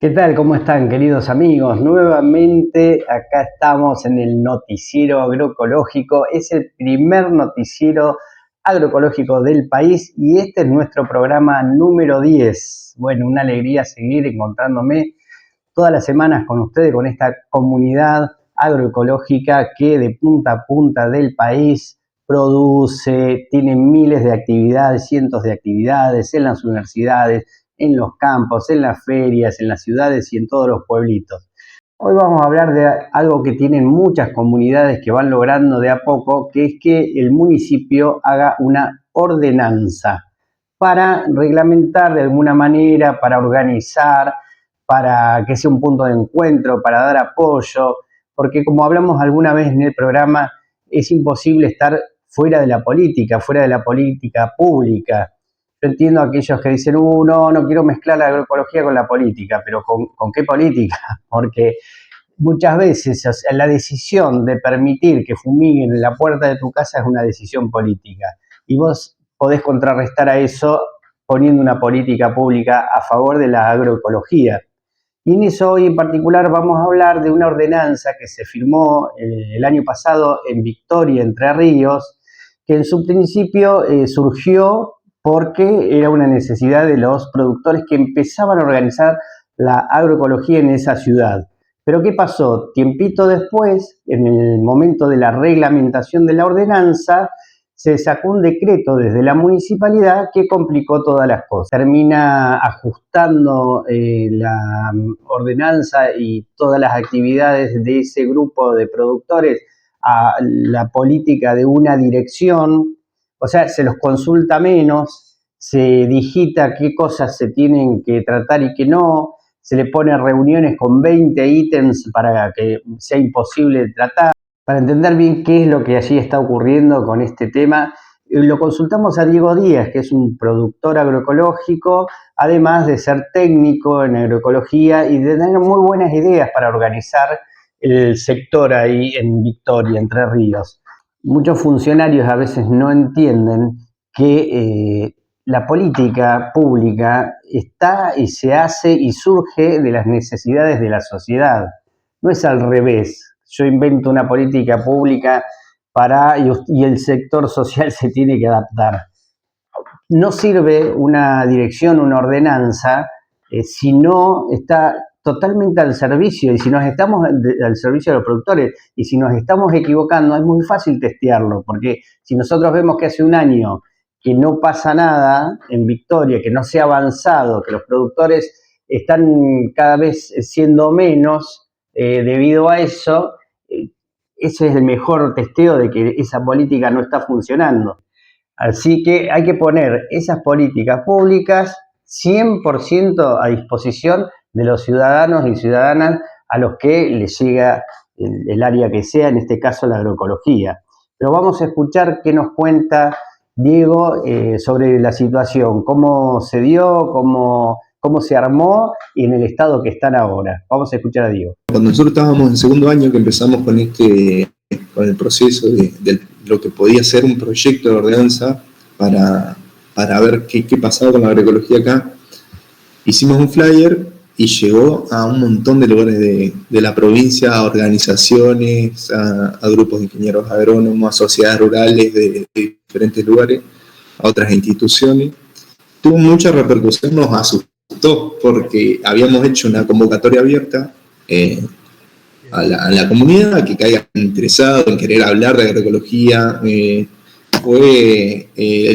¿Qué tal? ¿Cómo están, queridos amigos? Nuevamente acá estamos en el noticiero agroecológico. Es el primer noticiero agroecológico del país y este es nuestro programa número 10. Bueno, una alegría seguir encontrándome todas las semanas con ustedes, con esta comunidad agroecológica que de punta a punta del país produce, tiene miles de actividades, cientos de actividades en las universidades, en los campos, en las ferias, en las ciudades y en todos los pueblitos. Hoy vamos a hablar de algo que tienen muchas comunidades que van logrando de a poco, que es que el municipio haga una ordenanza para reglamentar de alguna manera, para organizar, para que sea un punto de encuentro, para dar apoyo, porque como hablamos alguna vez en el programa, es imposible estar fuera de la política pública. Yo entiendo a aquellos que dicen, no quiero mezclar la agroecología con la política, pero ¿con qué política? Porque muchas veces la decisión de permitir que fumiguen en la puerta de tu casa es una decisión política. Y vos podés contrarrestar a eso poniendo una política pública a favor de la agroecología. Y en eso hoy en particular vamos a hablar de una ordenanza que se firmó el año pasado en Victoria, Entre Ríos, que en su principio surgió porque era una necesidad de los productores que empezaban a organizar la agroecología en esa ciudad. Pero ¿qué pasó? Tiempito después, en el momento de la reglamentación de la ordenanza, se sacó un decreto desde la municipalidad que complicó todas las cosas. Termina ajustando la ordenanza y todas las actividades de ese grupo de productores a la política de una dirección, o sea, se los consulta menos, se digita qué cosas se tienen que tratar y qué no, se le pone reuniones con 20 ítems para que sea imposible tratar. Para entender bien qué es lo que allí está ocurriendo con este tema, lo consultamos a Diego Díaz, que es un productor agroecológico, además de ser técnico en agroecología y de tener muy buenas ideas para organizar el sector ahí en Victoria, Entre Ríos. Muchos funcionarios a veces no entienden que la política pública está y se hace y surge de las necesidades de la sociedad. No es al revés. Yo invento una política pública y el sector social se tiene que adaptar. No sirve una dirección, una ordenanza, si no está totalmente al servicio, y si nos estamos al servicio de los productores, y si nos estamos equivocando, es muy fácil testearlo, porque si nosotros vemos que hace un año que no pasa nada en Victoria, que no se ha avanzado, que los productores están cada vez siendo menos debido a eso, ese es el mejor testeo de que esa política no está funcionando. Así que hay que poner esas políticas públicas 100% a disposición de los ciudadanos y ciudadanas a los que les llega el área que sea, en este caso la agroecología. Pero vamos a escuchar qué nos cuenta Diego sobre la situación, cómo se dio, cómo se armó y en el estado que están ahora. Vamos a escuchar a Diego. Cuando nosotros estábamos en segundo año que empezamos con el proceso de lo que podía ser un proyecto de ordenanza para ver qué pasaba con la agroecología acá, hicimos un flyer y llegó a un montón de lugares de la provincia, a organizaciones, a grupos de ingenieros agrónomos, a sociedades rurales de diferentes lugares, a otras instituciones. Tuvo mucha repercusión, nos asustó porque habíamos hecho una convocatoria abierta a la comunidad que caiga interesado en querer hablar de agroecología. El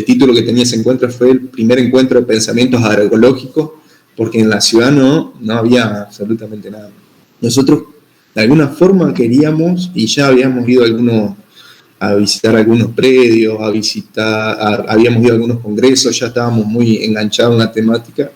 título que tenía ese encuentro fue el primer encuentro de pensamientos agroecológicos, porque en la ciudad no había absolutamente nada. Nosotros de alguna forma queríamos, y ya habíamos ido a visitar algunos predios, habíamos ido a algunos congresos, ya estábamos muy enganchados en la temática,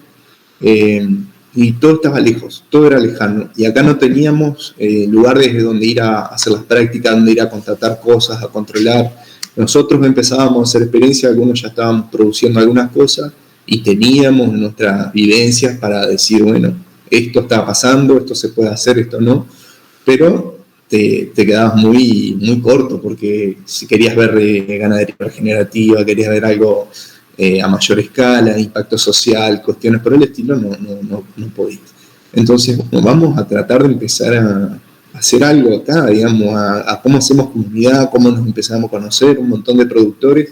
y todo estaba lejos, todo era lejano, y acá no teníamos lugar desde donde ir a hacer las prácticas, donde ir a contratar cosas, a controlar. Nosotros empezábamos a hacer experiencia, algunos ya estaban produciendo algunas cosas, y teníamos nuestras vivencias para decir, bueno, esto está pasando, esto se puede hacer, esto no, pero te quedabas muy, muy corto, porque si querías ver ganadería regenerativa, querías ver algo a mayor escala, impacto social, cuestiones por el estilo, no podías. Entonces, bueno, vamos a tratar de empezar a hacer algo acá, digamos, a cómo hacemos comunidad, cómo nos empezamos a conocer, un montón de productores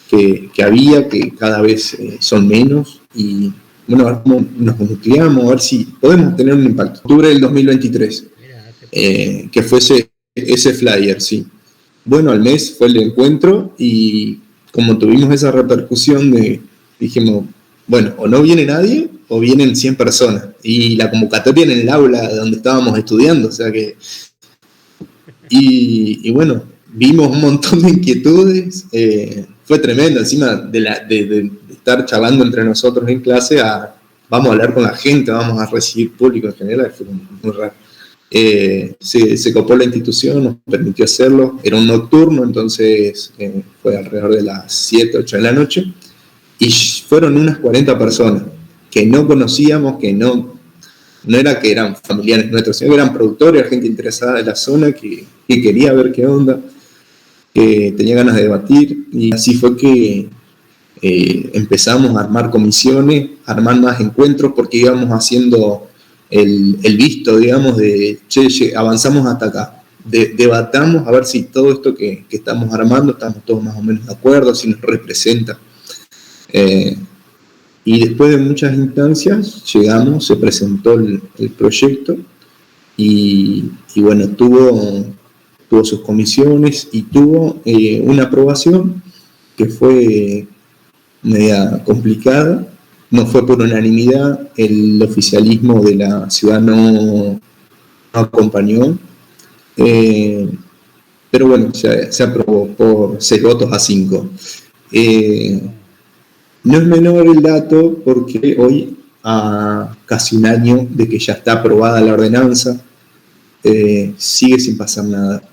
que había, que cada vez son menos, y bueno, a ver cómo nos nucleamos, a ver si podemos tener un impacto. Octubre del 2023, que fue ese flyer, sí. Bueno, al mes fue el encuentro, y como tuvimos esa repercusión dijimos, bueno, o no viene nadie, o vienen 100 personas, y la convocatoria en el aula donde estábamos estudiando, o sea que... Y bueno, vimos un montón de inquietudes, fue tremendo, encima de estar charlando entre nosotros en clase, vamos a hablar con la gente, vamos a recibir público en general, fue muy raro. Se copó la institución, nos permitió hacerlo, era un nocturno, entonces fue alrededor de las 7, 8 de la noche, y fueron unas 40 personas que no conocíamos, que no era que eran familiares nuestros, sino que eran productores, gente interesada en la zona, que quería ver qué onda, que tenía ganas de debatir, y así fue que empezamos a armar comisiones, a armar más encuentros, porque íbamos haciendo el visto, digamos, de, che, avanzamos hasta acá, debatamos a ver si todo esto que estamos armando, estamos todos más o menos de acuerdo, si nos representa. Y después de muchas instancias llegamos, se presentó el proyecto, y bueno, tuvo sus comisiones y tuvo una aprobación que fue media complicada, no fue por unanimidad, el oficialismo de la ciudad no acompañó, pero bueno, se aprobó por 6 votos a 5. No es menor el dato porque hoy, a casi un año de que ya está aprobada la ordenanza, sigue sin pasar nada.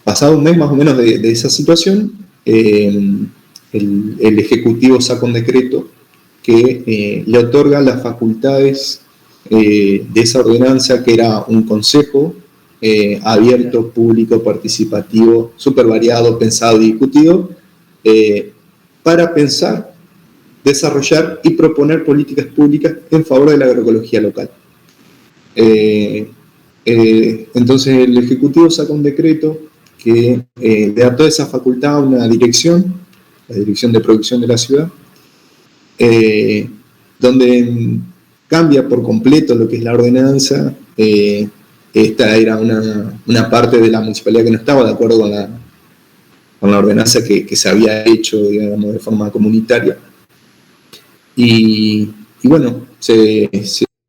Pasado un mes más o menos de esa situación, el Ejecutivo saca un decreto que le otorga las facultades de esa ordenanza, que era un consejo abierto, público, participativo, súper variado, pensado y discutido, para pensar, desarrollar y proponer políticas públicas en favor de la agroecología local. Entonces el Ejecutivo saca un decreto que le da toda esa facultad a una dirección, la Dirección de Producción de la ciudad, donde cambia por completo lo que es la ordenanza. Esta era una parte de la municipalidad que no estaba de acuerdo con la ordenanza que se había hecho, digamos, de forma comunitaria. Y bueno, se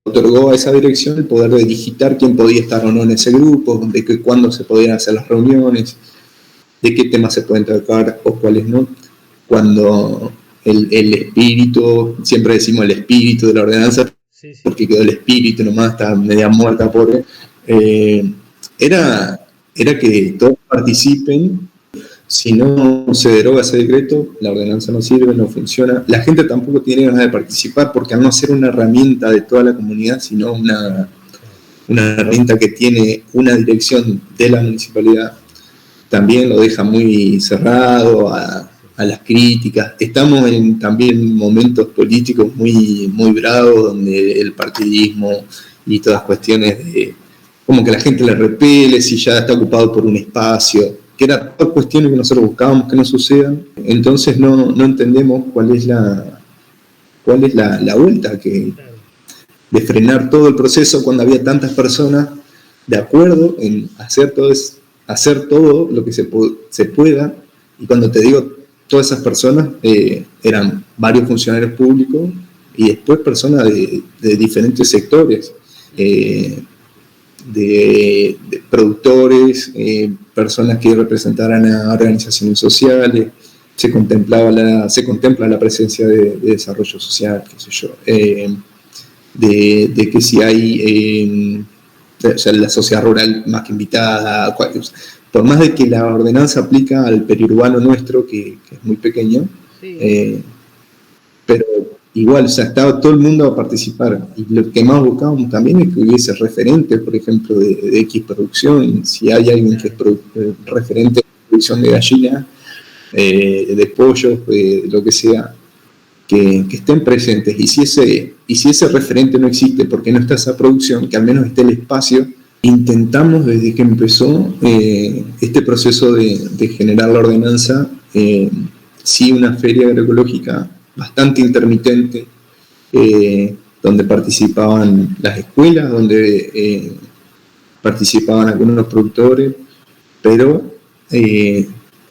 otorgó a esa dirección el poder de digitar quién podía estar o no en ese grupo, de cuándo se podían hacer las reuniones, de qué temas se pueden tratar o cuáles no. Cuando el espíritu, siempre decimos el espíritu de la ordenanza, sí. Porque quedó el espíritu nomás, está media muerta, pobre, era que todos participen. Si no se deroga ese decreto, la ordenanza no sirve, no funciona. La gente tampoco tiene ganas de participar, porque al no ser una herramienta de toda la comunidad, sino una herramienta que tiene una dirección de la municipalidad, también lo deja muy cerrado a las críticas. Estamos en también momentos políticos muy, muy bravos, donde el partidismo y todas cuestiones de como que la gente le repele si ya está ocupado por un espacio, que eran todas cuestiones que nosotros buscábamos que no sucedan. Entonces no entendemos cuál es la vuelta de frenar todo el proceso cuando había tantas personas de acuerdo en hacer todo lo que se pueda. Y cuando te digo todas esas personas, eran varios funcionarios públicos y después personas de diferentes sectores, de productores, personas que representaran a organizaciones sociales. Se contempla la presencia de desarrollo social, qué sé yo, de que si hay o sea, la sociedad rural más que invitada, por más de que la ordenanza aplica al periurbano nuestro, que es muy pequeño, sí. Pero igual, o sea, estaba todo el mundo a participar, y lo que más buscábamos también es que hubiese referentes, por ejemplo, de X producción. Si hay alguien que es referente de producción de gallina, de pollos, de lo que sea, que estén presentes. Y si ese Y si ese referente no existe, porque no está esa producción, que al menos esté el espacio. Intentamos desde que empezó este proceso de generar la ordenanza, sí, una feria agroecológica bastante intermitente, donde participaban las escuelas, donde participaban algunos productores, pero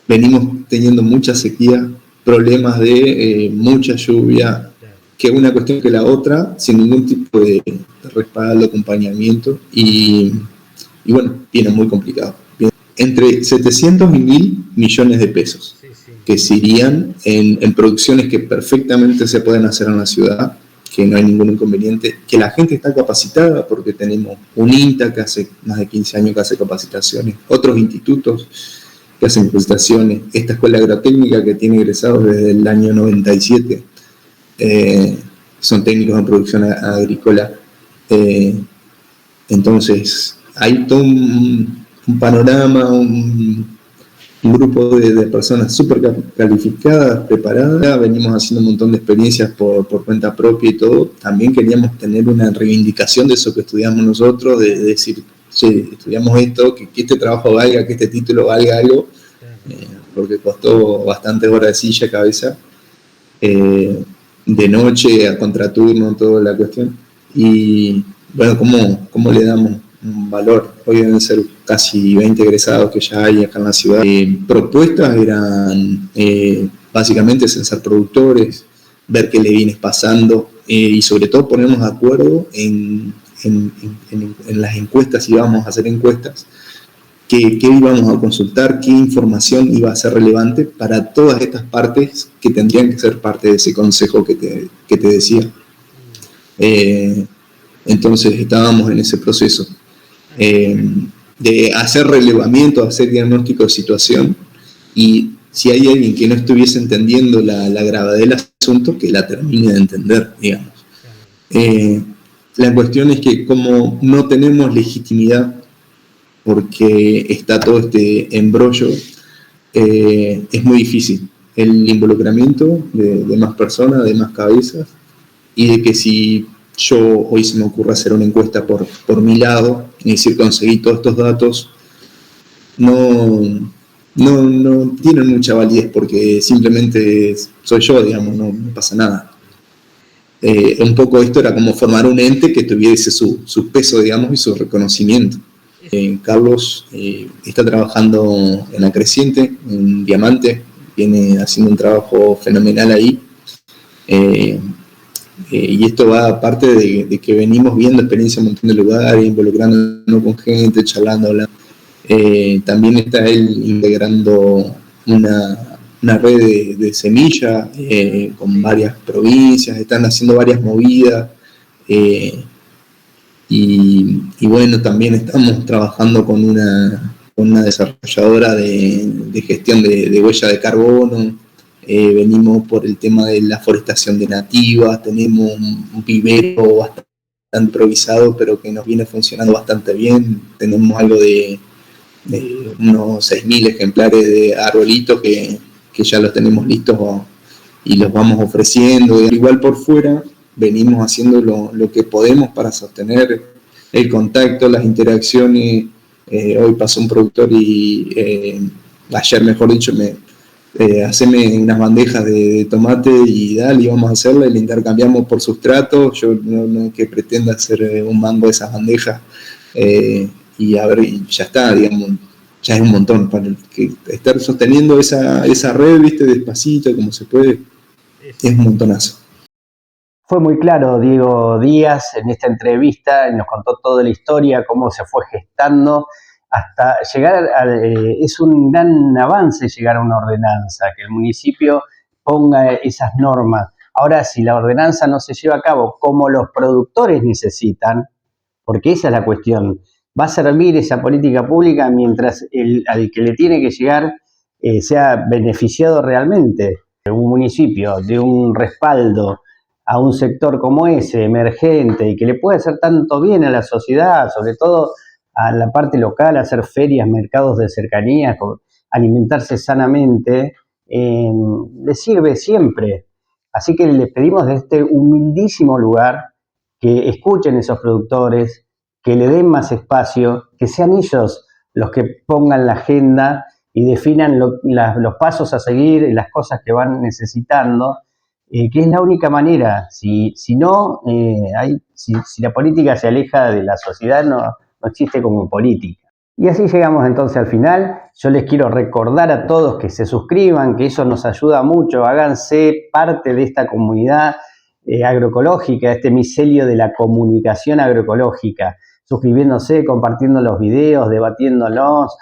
venimos teniendo mucha sequía, problemas de mucha lluvia, que una cuestión que la otra, sin ningún tipo de respaldo, acompañamiento, y bueno, viene muy complicado. Entre 700 y 1.000 millones de pesos, que se irían en producciones que perfectamente se pueden hacer en la ciudad, que no hay ningún inconveniente, que la gente está capacitada, porque tenemos un INTA que hace más de 15 años que hace capacitaciones, otros institutos que hacen capacitaciones, esta escuela agrotécnica que tiene egresados desde el año 97, son técnicos en producción agrícola. Entonces, hay todo un panorama, un grupo de personas súper calificadas, preparadas. Venimos haciendo un montón de experiencias por cuenta propia y todo. También queríamos tener una reivindicación de eso que estudiamos nosotros, de decir, che, estudiamos esto, que este trabajo valga, que este título valga algo, porque costó bastantes horas de silla, cabeza, de noche, a contraturno, toda la cuestión. Y bueno, ¿cómo le damos un valor? Hoy deben ser casi 20 egresados que ya hay acá en la ciudad. Propuestas eran básicamente censar productores, ver qué le viene pasando, y sobre todo ponernos de acuerdo en las encuestas, si vamos a hacer encuestas, qué íbamos a consultar, qué información iba a ser relevante para todas estas partes que tendrían que ser parte de ese consejo que te decía. Entonces estábamos en ese proceso de hacer relevamiento, hacer diagnóstico de situación, y si hay alguien que no estuviese entendiendo la gravedad del asunto, que la termine de entender, digamos. La cuestión es que como no tenemos legitimidad, porque está todo este embrollo, es muy difícil el involucramiento de más personas, de más cabezas, y de que si yo hoy se me ocurre hacer una encuesta por mi lado, y decir, conseguí todos estos datos, no tienen mucha validez, porque simplemente soy yo, digamos, no pasa nada. Un poco esto era como formar un ente que tuviese su peso, digamos, y su reconocimiento. Carlos está trabajando en La Creciente, en Diamante, viene haciendo un trabajo fenomenal ahí. Y esto va aparte de que venimos viendo experiencias en un montón de lugares, involucrándonos con gente, charlando, hablando. También está él integrando una red de semilla con varias provincias, están haciendo varias movidas. Y bueno, también estamos trabajando con una desarrolladora de gestión de huella de carbono. Venimos por el tema de la forestación de nativas, tenemos un vivero bastante improvisado, pero que nos viene funcionando bastante bien. Tenemos algo de unos 6.000 ejemplares de arbolitos que ya los tenemos listos y los vamos ofreciendo. Igual por fuera venimos haciendo lo que podemos para sostener el contacto, las interacciones. Hoy pasó un productor y ayer, mejor dicho, haceme unas bandejas de tomate y dale, y vamos a hacerla, y le intercambiamos por sustrato. Yo no que pretenda hacer un mango de esas bandejas, y a ver, y ya está, digamos, ya es un montón para que estar sosteniendo esa red, viste, despacito, como se puede, es un montonazo. Fue muy claro Diego Díaz en esta entrevista, nos contó toda la historia, cómo se fue gestando hasta llegar es un gran avance llegar a una ordenanza, que el municipio ponga esas normas. Ahora, si la ordenanza no se lleva a cabo como los productores necesitan, porque esa es la cuestión, va a servir esa política pública mientras al que le tiene que llegar sea beneficiado realmente. Un municipio de un respaldo a un sector como ese, emergente, y que le puede hacer tanto bien a la sociedad, sobre todo a la parte local, hacer ferias, mercados de cercanía, alimentarse sanamente, le sirve siempre. Así que les pedimos de este humildísimo lugar que escuchen esos productores, que le den más espacio, que sean ellos los que pongan la agenda y definan los pasos a seguir, las cosas que van necesitando, que es la única manera. Si la política se aleja de la sociedad, no existe como política. Y así llegamos entonces al final. Yo les quiero recordar a todos que se suscriban, que eso nos ayuda mucho. Háganse parte de esta comunidad agroecológica, este micelio de la comunicación agroecológica, suscribiéndose, compartiendo los videos, debatiéndolos,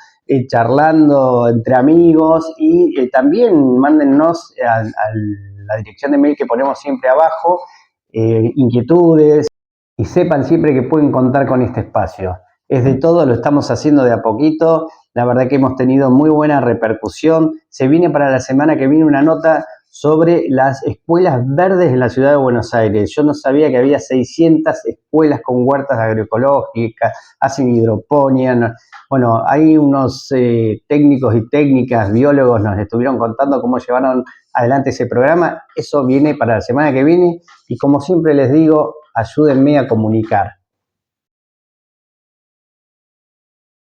charlando entre amigos y también mándennos a la dirección de mail que ponemos siempre abajo, inquietudes, y sepan siempre que pueden contar con este espacio. Es de todo, lo estamos haciendo de a poquito, la verdad que hemos tenido muy buena repercusión. Se viene para la semana que viene una nota sobre las escuelas verdes en la ciudad de Buenos Aires. Yo no sabía que había 600 escuelas con huertas agroecológicas, hacen hidroponía. Bueno, hay unos técnicos y técnicas, biólogos, nos estuvieron contando cómo llevaron adelante ese programa. Eso viene para la semana que viene y como siempre les digo, ayúdenme a comunicar.